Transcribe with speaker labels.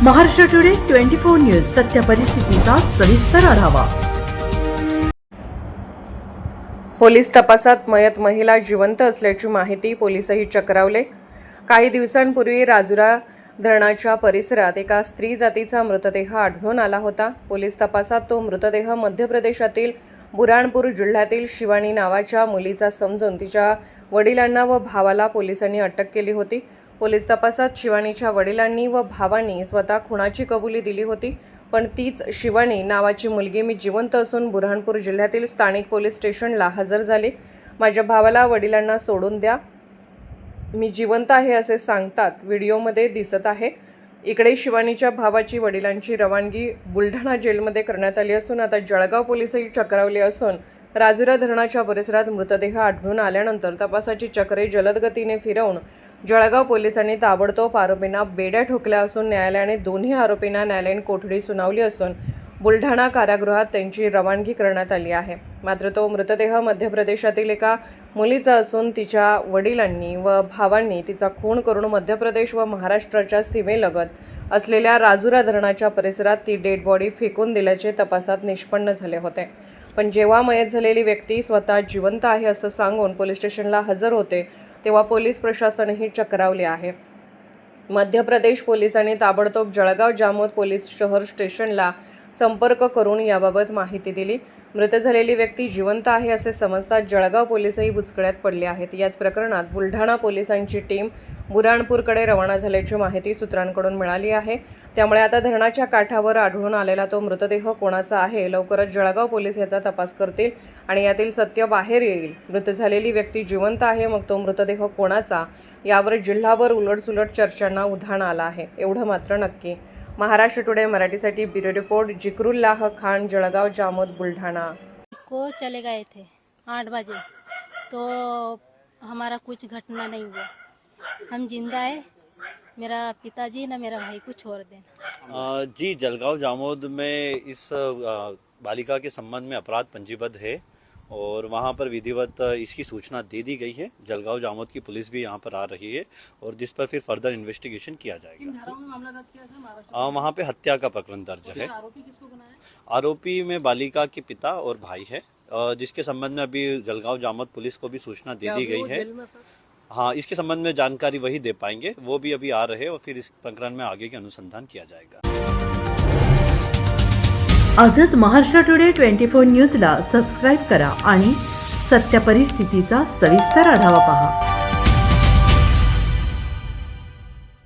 Speaker 1: Maharashtra today 24 news सत्य परिस्थितीचा सविस्तर आढावा।
Speaker 2: पोलीस तपासात मयत महिला जिवंत असल्याची माहिती पोलीसही चक्रावले। काही दिवसांपूर्वी राजुरा धरणाच्या परिसरात एका स्त्री जातीचा मृतदेह आढळून आला होता। पोलीस तपासात तो मृतदेह मध्य प्रदेशातील बुरहानपूर जिल्ह्यातील शिवानी नावाच्या मुलीचा समजून तिच्या वडिलांना व भावाला पोलिसांनी अटक केली होती। पोलीस तपासात शिवानीच्या वडिलांनी व भावांनी स्वतः खुनाची कबुली दिली होती, पण तीच शिवानी नावाची मुलगी मी जिवंत असून बुरहानपूर जिल्ह्यातील स्थानिक पोलीस स्टेशनला हजर झाली। माझ्या भावाला वडिलांना सोडून द्या, मी जिवंत आहे असे सांगतात व्हिडिओमध्ये दिसत आहे। इकडे शिवानीच्या भावाची वडिलांची रवानगी बुलढाणा जेलमध्ये करण्यात आली असून आता जळगाव पोलीसही चक्रावले असून राजुरा धरणाच्या परिसरात मृतदेह आढळून आल्यानंतर तपासाची चक्रे जलद गतीने फिरवून जळगाव पोलिसांनी ताबडतोब आरोपींना बेड्या ठोकल्या असून न्यायालयाने दोन्ही आरोपींना न्यायालयीन कोठडी सुनावली असून बुलढाणा कारागृहात त्यांची रवानगी करण्यात आली आहे। मात्र तो मृतदेह मध्य प्रदेशातील एका मुलीचा असून तिच्या वडिलांनी व भावांनी तिचा खून करून मध्य प्रदेश व महाराष्ट्राच्या सीमेलगत असलेल्या राजुरा धरणाच्या परिसरात ती डेड बॉडी फेकून दिल्याचे तपासात निष्पन्न झाले होते। पण जेव्हा मयत झालेली व्यक्ती स्वतः जिवंत आहे असं सांगून पोलीस स्टेशनला हजर होते तेव्हा पोलीस प्रशासनही चक्रावले आहे। मध्य प्रदेश पोलिसांनी ताबडतोब जळगाव जामोद पोलीस शहर स्टेशनला संपर्क करून याबाबत माहिती दिली। मृत झालेली व्यक्ती जिवंत आहे असे समजतात जळगाव पोलीसही बुचकळ्यात पडले आहेत। याच प्रकरणात बुलढाणा पोलिसांची टीम बुरहानपूरकडे रवाना झाल्याची माहिती सूत्रांकडून मिळाली आहे। त्यामुळे आता धरणाच्या काठावर आढळून आलेला तो मृतदेह कोणाचा आहे, लवकरच जळगाव पोलीस याचा तपास करतील आणि यातील सत्य बाहेर येईल। मृत झालेली व्यक्ती जिवंत आहे, मग तो मृतदेह कोणाचा यावर जिल्हाभर उलटसुलट चर्चांना उधाण आलं आहे, एवढं मात्र नक्की। महाराष्ट्र टुडे मराठीसाठी ब्युरो रिपोर्ट जिक्रुल्लाह खान, जळगाव जामोद बुलढाणा।
Speaker 3: को चले गए थे 8 बजे, तो हमारा कुछ घटना नहीं हुआ, हम जिंदा है। मेरा पिताजी ना मेरा भाई को छोड़ देना।
Speaker 4: जी, जलगांव जामोद में इस बालिका के संबंध में अपराध पंजीबद्ध है और वहाँ पर विधिवत इसकी सूचना दे दी गई है। जलगांव जामोद की पुलिस भी यहाँ पर आ रही है और जिस पर फिर फर्दर इन्वेस्टिगेशन किया जाएगा। वहाँ पे हत्या का प्रकरण दर्ज है। आरोपी में बालिका के पिता और भाई है, जिसके संबंध में अभी जलगांव जामोद पुलिस को भी सूचना दे दी गई है। हाँ, इसके संबंध में जानकारी वही दे पाएंगे, वो भी अभी आ रहे हैं और फिर इस प्रकरण में आगे के अनुसंधान किया जाएगा।
Speaker 1: आजच महाराष्ट्र टुडे 24 न्यूजला सबस्क्राइब करा आणि सत्य परिस्थितीचा सविस्तर आढावा पहा।